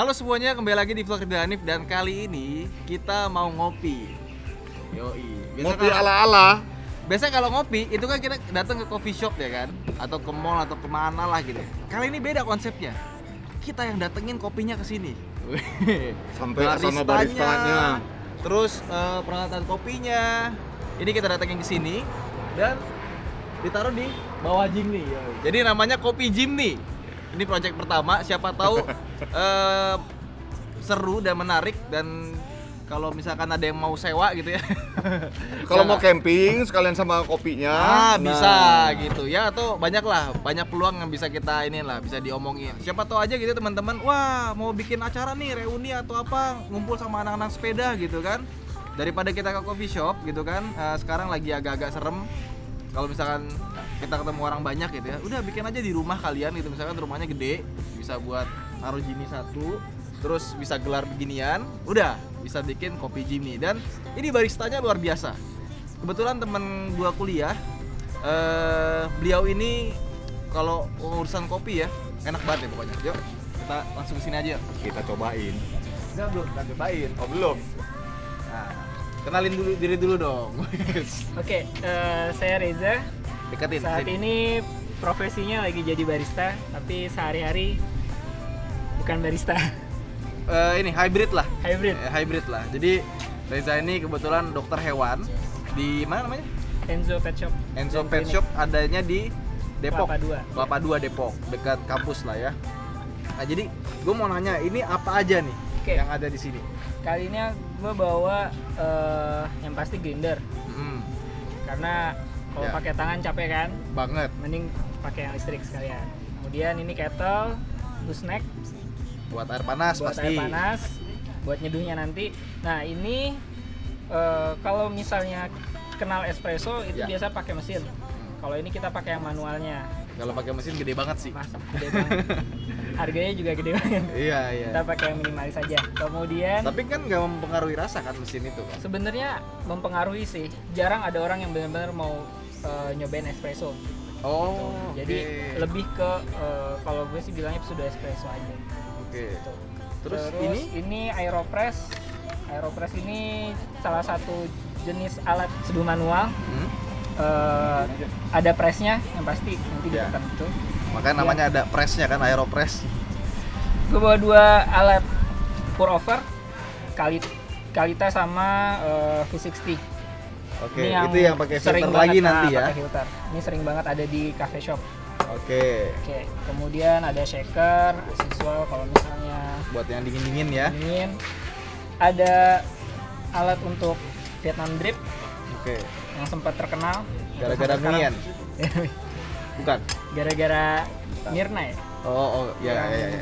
Halo semuanya, kembali lagi di vlog Ridho Hanif dan kali ini kita mau ngopi. Yoi. Ngopi ala-ala. Biasanya kalau ngopi itu kan kita datang ke coffee shop ya kan, atau ke mall atau kemana lah gitu. Kali ini beda konsepnya. Kita yang datengin kopinya ke sini. Sampai sama baristanya. Terus peralatan kopinya. Ini kita datengin ke sini dan ditaruh di bawah Jimny. Jadi namanya Kopi Jimny. Ini project pertama, siapa tahu seru dan menarik, dan kalau misalkan ada yang mau sewa gitu ya. Kalau mau camping sekalian sama kopinya. Bisa gitu ya, atau banyak peluang yang bisa kita bisa diomongin. Siapa tahu aja gitu teman-teman, wah mau bikin acara nih, reuni atau apa, ngumpul sama anak-anak sepeda gitu kan. Daripada kita ke coffee shop gitu kan, sekarang lagi agak-agak serem. Kalau misalkan kita ketemu orang banyak gitu ya, udah bikin aja di rumah kalian gitu. Misalkan rumahnya gede, bisa buat taruh Jimny satu, terus bisa gelar beginian, udah bisa bikin kopi Jimny. Dan ini baristanya luar biasa. Kebetulan temen gua kuliah, beliau ini kalau urusan kopi ya enak banget ya pokoknya. Yuk kita langsung kesini aja. Kita cobain. Enggak, belum, kita cobain. Oh belum? Nah, kenalin diri dulu dong. Oke, saya Reza. Deketin Saat sini. ini profesinya lagi jadi barista, tapi sehari-hari bukan barista. Ini hybrid lah. Hybrid. Jadi Reza ini kebetulan dokter hewan di mana namanya? Enzo Pet Shop. Enzo dan Pet klinik. Shop adanya di Depok. Kelapa Dua. Depok, dekat kampus lah ya. Nah, jadi gue mau nanya, ini apa aja nih Oke. yang ada di sini? Kali ini gue bawa yang pasti grinder, karena kalau Ya. pakai tangan capek kan, Banget. mending pakai yang listrik sekalian. Kemudian ini kettle, snack Buat air panas buat pasti. air panas, buat nyeduhnya nanti. Nah ini kalau misalnya kenal espresso itu Ya. biasa pakai mesin. Kalau ini kita pakai yang manualnya. Kalau pakai mesin gede banget sih. Mas, gede banget. Harganya juga gede banget. Iya. Kita pakai yang minimalis saja. Kemudian Tapi kan nggak mempengaruhi rasa kan mesin itu kan? sebenarnya mempengaruhi sih. Jarang ada orang yang benar-benar mau nyobain espresso. Oh, Jadi oke. lebih ke kalau gue sih bilangnya sudah espresso aja. Oke. Gitu. Terus ini Aeropress. Aeropress ini salah satu jenis alat seduh manual. Ada pressnya yang pasti nanti Ya. ditekan itu. Makanya namanya ada pressnya kan, Aeropress. Gue bawa dua alat pour over, Kalita sama V60. Oke, Ini itu yang pakai sering filter lagi banget, nanti ya. pakai filter. Ini sering banget ada di cafe shop. Oke. Oke, kemudian ada shaker, as usual kalau misalnya Buat yang dingin-dingin ya. ingin. Ada alat untuk Vietnam drip Oke. yang sempat terkenal. Gara-gara Sampai sekarang. Mian. Bukan. Gara-gara Mirna ya. Oh, ya,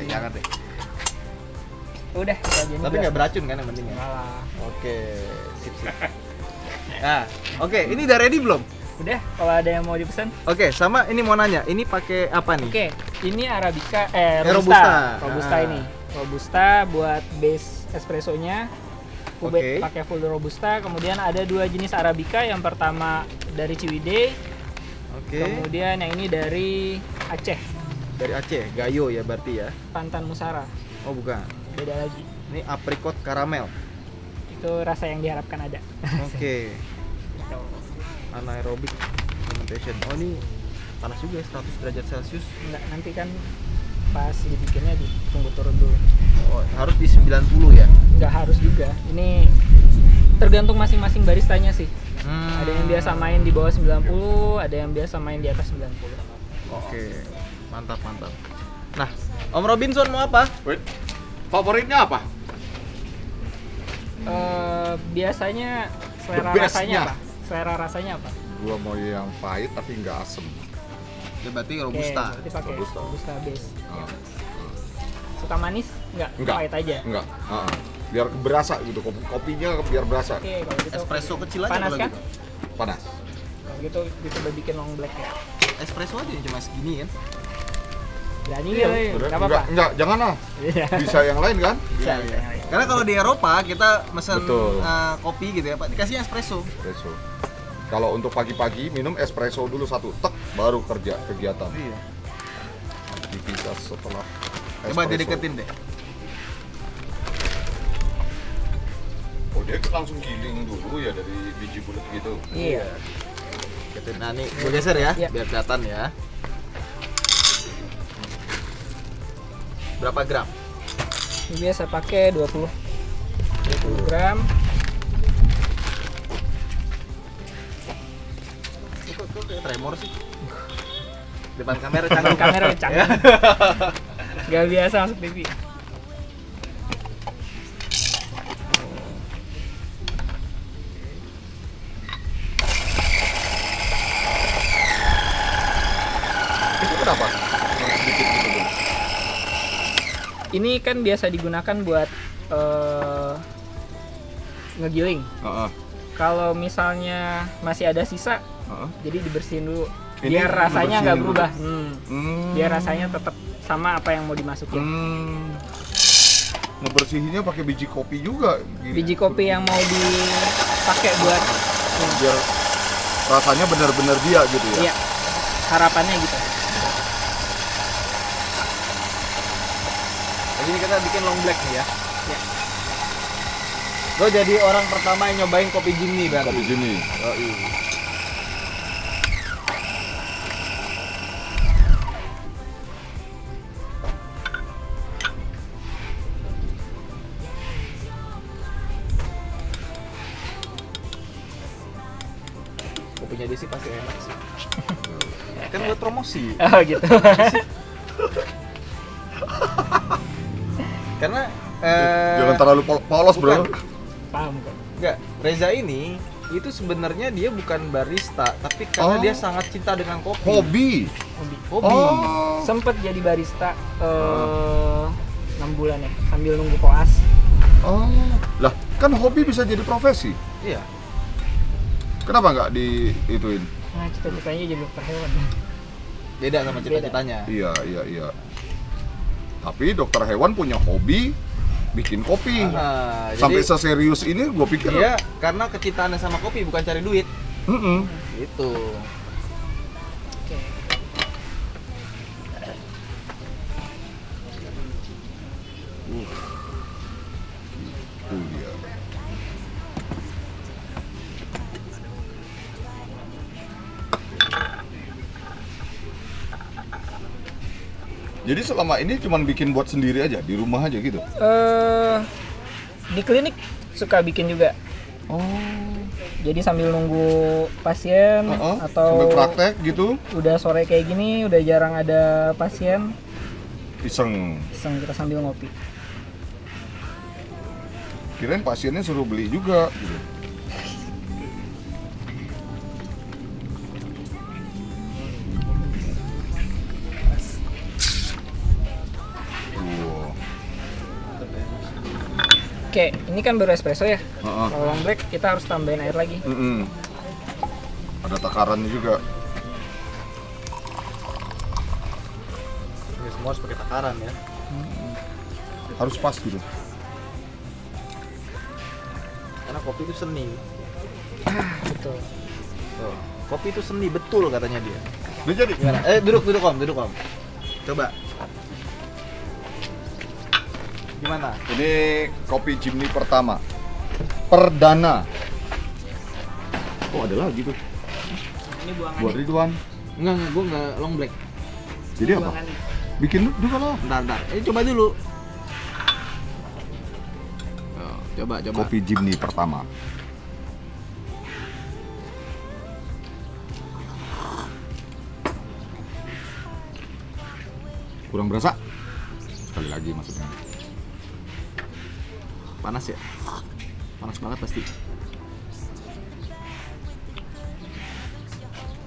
jangan deh. Udah, kita aja. Tapi nggak beracun kan yang penting ya? Malah. Oke, sip. Nah, oke, ini udah ready belum? Udah, kalau ada yang mau dipesan. Oke, sama ini mau nanya, ini pakai apa nih? Oke, ini Arabica, Robusta. Robusta Ah. ini. Robusta buat base espressonya. Oke. Pakai full Robusta. Kemudian ada dua jenis Arabica. Yang pertama dari Ciwidey. Oke. Kemudian yang ini dari Aceh, Dari Aceh, Gayo ya berarti ya? Pantan Musara. Oh bukan, Beda lagi. ini apricot karamel. Itu rasa yang diharapkan ada. Oke. Anaerobic fermentation. Oh ini panas juga ya, 100 derajat Celcius. Enggak, nanti kan pas dibikinnya ditunggu turun dulu. Oh, harus di 90 ya? Nggak harus juga. Ini tergantung masing-masing baristanya sih. Ada yang biasa main di bawah 90, ada yang biasa main di atas 90. Oke, mantap. Nah, Om Robinson mau apa? Wait. Favoritnya apa? Biasanya selera The best-nya. rasanya apa? Selera rasanya apa? Gua mau yang pahit tapi nggak asem. Ya berarti Oke, robusta. berarti pakai Robusta. Robusta base. Ah, Suka manis? Enggak, Enggak. pahit aja. Enggak. Biar berasa gitu, kopinya biar berasa. Oke, kalau gitu. Espresso kecil aja panas kalau kan? gitu. Panas. Kalau gitu dicoba bikin long black ya. Espresso aja cuma segini kan. Berani Iya, ya? iya. Enggak apa-apa. Enggak, jangan lah. Iya. Bisa yang lain kan? Bisa, Iya, bisa. iya. Karena kalau di Eropa kita mesen Betul. kopi gitu ya Pak, dikasih espresso. Espresso. Kalau untuk pagi-pagi minum espresso dulu satu tek baru kerja kegiatan. Iya. Dipisah setelah Coba espresso. dideketin deh. Oh dia langsung giling dulu ya dari biji bulat gitu. Iya. Gitu. Nah nih gue geser ya, Iya. biar kelihatan ya. Berapa gram? Ini biasa pakai 20 gram. Kok kayak tremor sih? Depan kamera Depan canggung. kamera canggung. Gak biasa masuk TV. Itu kenapa? Sedikit gitu dulu. Ini kan biasa digunakan buat ngegiling. Heeh. Kalau misalnya masih ada sisa, Heeh. jadi dibersihin dulu. Ini Biar rasanya dibersihin nggak dulu. berubah. Hmm. Biar rasanya tetap sama apa yang mau dimasukin. Ngebersihinnya pakai biji kopi juga. Gini. Biji kopi yang mau dipakai buat Biar rasanya benar-benar dia gitu ya. iya, harapannya gitu. Jadi ini kita bikin long black nih ya. Ya. Lo jadi orang pertama yang nyobain kopi Jimny berarti. Kopi sini. Oh iya. Kopinya dia sih pasti enak sih. Kan buat promosi. Oh gitu. Karena Jangan terlalu polos, Bro. bukan. Paham kok. Enggak, Reza ini itu sebenarnya dia bukan barista, tapi karena Oh. dia sangat cinta dengan kopi. Hobi. Hobi. Oh. Sempet jadi barista 6 bulan ya, sambil nunggu koas. Oh. Lah, kan hobi bisa jadi profesi. Iya. Kenapa nggak ituin? Nah, cita-citanya jadi dokter hewan. Beda sama cita-citanya. Iya. Tapi dokter hewan punya hobi bikin kopi. Sampai Jadi seserius ini gue pikir. dia karena kecintaannya sama kopi bukan cari duit. Mm-mm. Gitu. Oke. Itu dia. Jadi selama ini cuman bikin buat sendiri aja di rumah aja gitu. Di klinik suka bikin juga. Oh. Jadi sambil nunggu pasien atau Sampai praktek gitu. udah sore kayak gini, udah jarang ada pasien, Iseng. kita sambil ngopi. Kirain pasiennya suruh beli juga gitu. Wow. Oke, ini kan baru espresso ya. Heeh. Kalau long black kita harus tambahin air lagi. Mm-mm. Ada takarannya juga. Ini semua harus pakai takaran ya. Harus pas gitu. Karena kopi itu seni. Betul. Tuh. Kopi itu seni betul katanya dia. Udah jadi. Gimana? Duduk Om. Coba. Gimana? Ini kopi Jimny pertama. Perdana. Oh, ada lagi tuh. Ini buangan. Buat Ridwan. Enggak, gue enggak long black. Jadi apa? Bikin dulu lah. Bentar. Coba dulu. Oh, coba. Kopi Jimny pertama. Kurang berasa? Sekali lagi maksudnya. Panas ya? Panas banget pasti.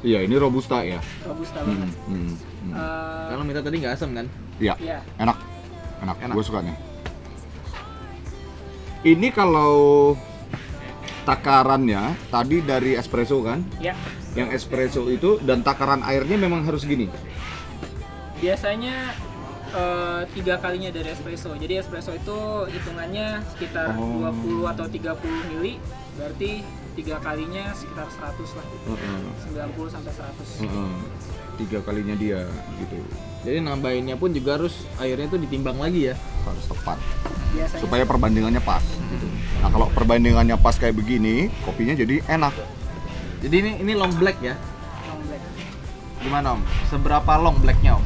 Iya, ini robusta ya. Robusta banget. Kalau minta tadi nggak asam kan? Iya. Iya. Enak. Enak. Gue suka nih. Ini kalau takarannya tadi dari espresso kan? Ya. Yang espresso itu dan takaran airnya memang harus gini. Biasanya 3 kalinya dari espresso. Jadi espresso itu hitungannya sekitar 20 atau 30 mili. Berarti 3 kalinya sekitar 100 lah. 90 sampai 100. 3 kalinya dia gitu. Jadi nambahinnya pun juga harus airnya tuh ditimbang lagi ya. Harus tepat. biasanya. supaya perbandingannya pas. Gitu. Nah kalau perbandingannya pas kayak begini, kopinya jadi enak. Jadi ini long black ya. Long black. Gimana Om? Seberapa long blacknya Om?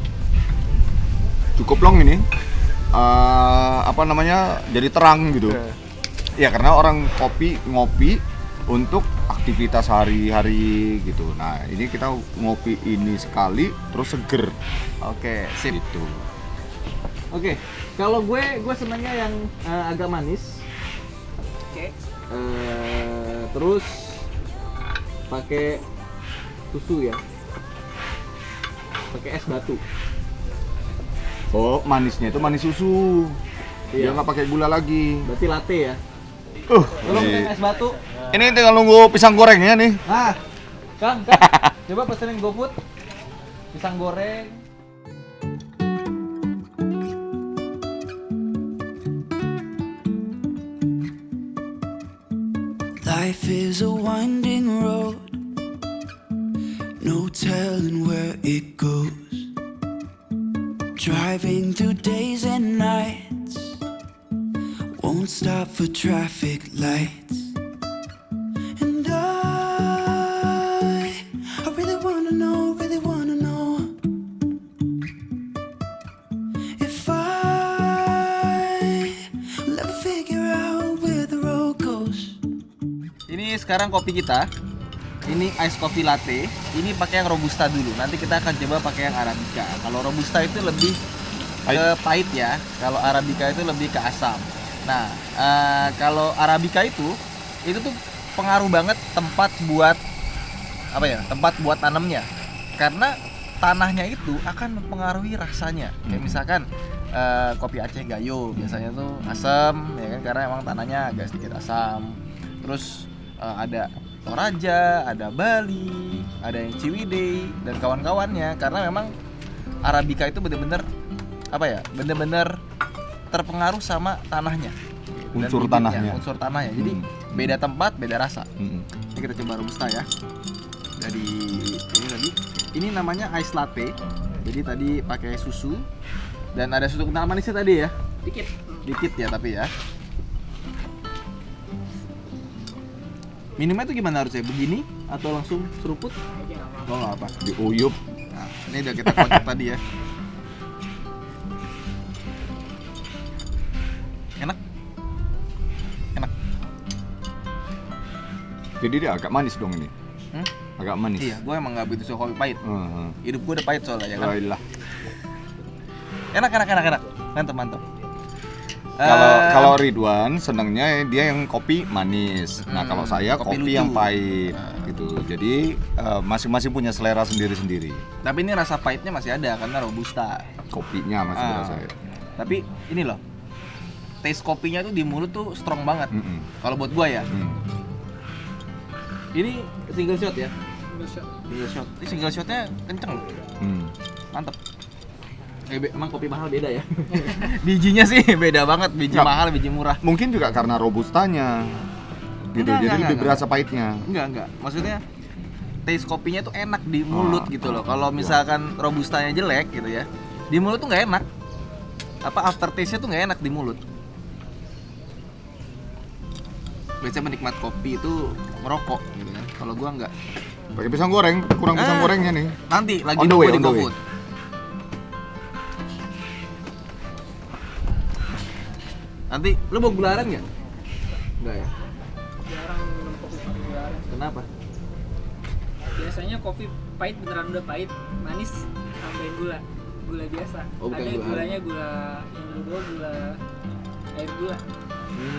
Cukup long ini. Apa namanya? Jadi terang gitu. Ya karena orang ngopi untuk aktivitas hari-hari gitu. Nah ini kita ngopi ini sekali terus seger. Oke, sip. Gitu. Oke, kalau gue senangnya yang agak manis. Oke. Terus pakai susu ya. Pakai es batu. Oh manisnya itu manis susu. Iya. Dia nggak pakai gula lagi. Berarti latte ya. Tolong Ini, pesan es batu. ini tinggal nunggu pisang gorengnya nih. Nah, Kang, coba pesenin GoFood. Pisang goreng. Life is a winding road, no telling where it goes. Driving through days and nights, won't stop for traffic lights. And I really wanna know if I will ever figure out where the road goes. Ini sekarang kopi kita. Ini ice coffee latte. Ini pakai yang robusta dulu. Nanti kita akan coba pakai yang arabica. Kalau robusta itu lebih ke pahit ya. Kalau arabica itu lebih ke asam. Nah, kalau arabica itu tuh pengaruh banget tempat buat apa ya? Tempat buat tanamnya. Karena tanahnya itu akan mempengaruhi rasanya. Kayak misalkan kopi Aceh Gayo biasanya tuh asam, ya kan? Karena emang tanahnya agak sedikit asam. Terus ada Toraja, ada Bali, ada yang Ciwidey dan kawan-kawannya, karena memang arabica itu benar-benar apa ya? Benar-benar terpengaruh sama tanahnya. Dan Unsur bibitnya, tanahnya. unsur tanahnya. Jadi beda tempat, beda rasa. Mm-mm. Ini kita coba robusta ya. Dari ini tadi. Ini namanya ice latte. Jadi tadi pakai susu dan ada susu kental manisnya tadi ya. Dikit. Dikit ya tapi ya. Minumnya tuh gimana harusnya? Begini atau langsung seruput? Aja nggak apa-apa. Oh nggak apa. Diuyup. Nah, ini udah kita kocok tadi ya. Enak? Enak? Jadi dia agak manis dong ini. Hmm? Agak manis. Iya, gue emang nggak begitu suka kopi pahit. Hidup gue udah pahit soalnya ya kan. Baiklah. Enak. Mantap. Kalau Ridwan senangnya dia yang kopi manis. Nah kalau saya kopi kopi lucu. yang pahit gitu. Jadi masing-masing punya selera sendiri-sendiri. Tapi ini rasa pahitnya masih ada karena robusta. Kopinya masih berasa ya. Tapi ini loh, taste kopinya tuh di mulut tuh strong banget. Mm-mm. Kalau buat gua ya. Ini single shot ya. Bisa. Single shot. Ini single shotnya kenceng loh. Mantep. Emang kopi mahal beda ya. Bijinya sih beda banget. Biji Nggak. mahal, biji murah. Mungkin juga karena robustanya gitu. Jadi lebih berasa pahitnya. Enggak. Maksudnya taste kopinya tuh enak di mulut gitu loh. Kalau misalkan robustanya jelek gitu ya, di mulut tuh nggak enak. Apa aftertaste-nya tuh nggak enak di mulut. Biasanya menikmat kopi itu merokok gitu kan. Kalau gua nggak. Pakai pisang goreng, kurang pisang gorengnya nih. Nanti lagi On the nunggu way, di on the way. GoFood. Nanti lu mau gula aren nggak? Enggak ya. Jarang minum kopi pakai gula aren. Kenapa? Biasanya kopi pahit beneran udah pahit, manis tambahin gula biasa. Oh, bukan Ada gula gulanya gula yang lu bawa gula air gula.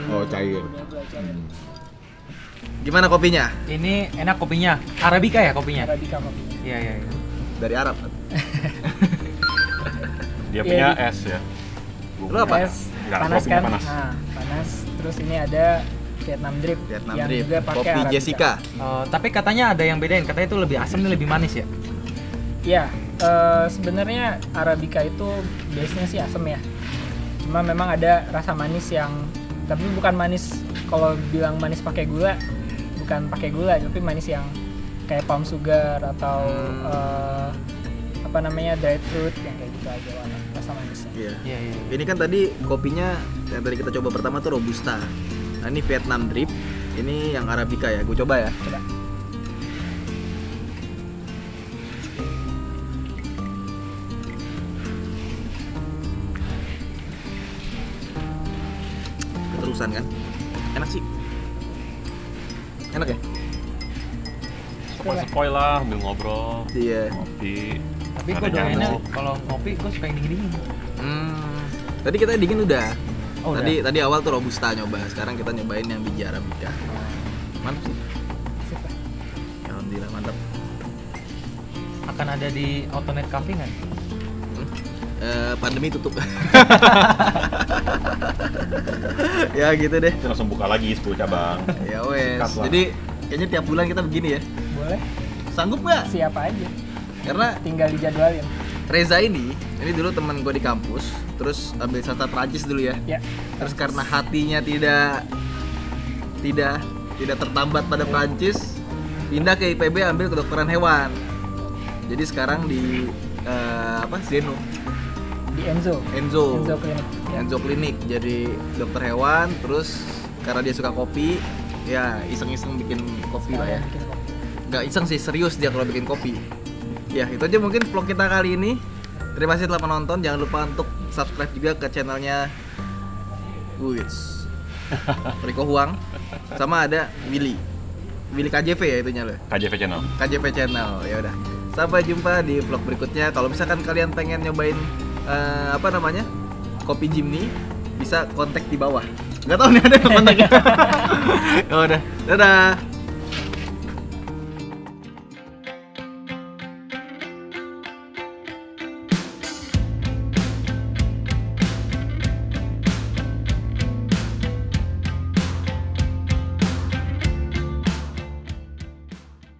Oh cair. Udah gula cair. Gimana kopinya? Ini enak kopinya. Arabica ya kopinya? Arabica kopinya. Iya. Dari Arab. Dia Iya, punya di- es ya. Lu apa? Es Nggak, panas kopinya kan? panas. Nah, panas. Terus ini ada Vietnam Drip Vietnam yang Drip. juga pakai Kopi Arabica. Jessica. Tapi katanya ada yang bedain. Katanya itu lebih asam nih, lebih manis ya. Ya, sebenarnya Arabica itu base-nya sih asam ya. Cuma memang ada rasa manis yang, tapi bukan manis kalau bilang manis pakai gula, bukan pakai gula, tapi manis yang kayak palm sugar atau apa namanya dried fruit yang kayak gitu aja warna rasa manisnya. Iya. Iya. Ini kan tadi kopinya Yang tadi kita coba pertama tuh Robusta. Nah ini Vietnam Drip. Ini yang Arabica ya. Gue coba ya. Coba. Keterusan kan? Enak sih. Enak ya? Sepoi lah, sambil ngobrol, Iya. ngopi. Tapi gue Ada doainnya jangan kalau ngopi gue suka yang dingin-dingin. Tadi kita dingin udah. Oh, tadi awal tuh Robusta nyoba. Sekarang kita nyobain yang biji Arabica. Mantap sih. Sip lah. Alhamdulillah mantap. Akan ada di Autonet Cafe nggak? Pandemi tutup. Ya gitu deh. Kita langsung buka lagi 10 cabang. Ya wes. Sikat lah. Jadi kayaknya tiap bulan kita begini ya. Boleh. Sanggup nggak? Siapa aja. Karena Tinggal dijadwalin. Reza ini dulu teman gue di kampus, terus ambil sastra Prancis dulu ya. Ya. Terus karena hatinya tidak tertambat pada Prancis, pindah ke IPB ambil kedokteran hewan. Jadi sekarang di Zeno, Di Enzo Clinic. Ya. Enzo Clinic jadi dokter hewan. Terus karena dia suka kopi, ya iseng-iseng bikin kopi lah ya. Bikin kopi. Nggak iseng sih, serius dia kalau bikin kopi. Ya itu aja mungkin vlog kita kali ini. Terima kasih telah menonton. Jangan lupa untuk subscribe juga ke channelnya Riko Huang. Sama ada Willy KJV ya itunya loh. KJV Channel. KJV Channel. Ya udah. Sampai jumpa di vlog berikutnya. Kalau misalkan kalian pengen nyobain kopi Jimny, bisa kontak di bawah. Nggak tahu nih ada nggak kontaknya. Ya udah. Dadah.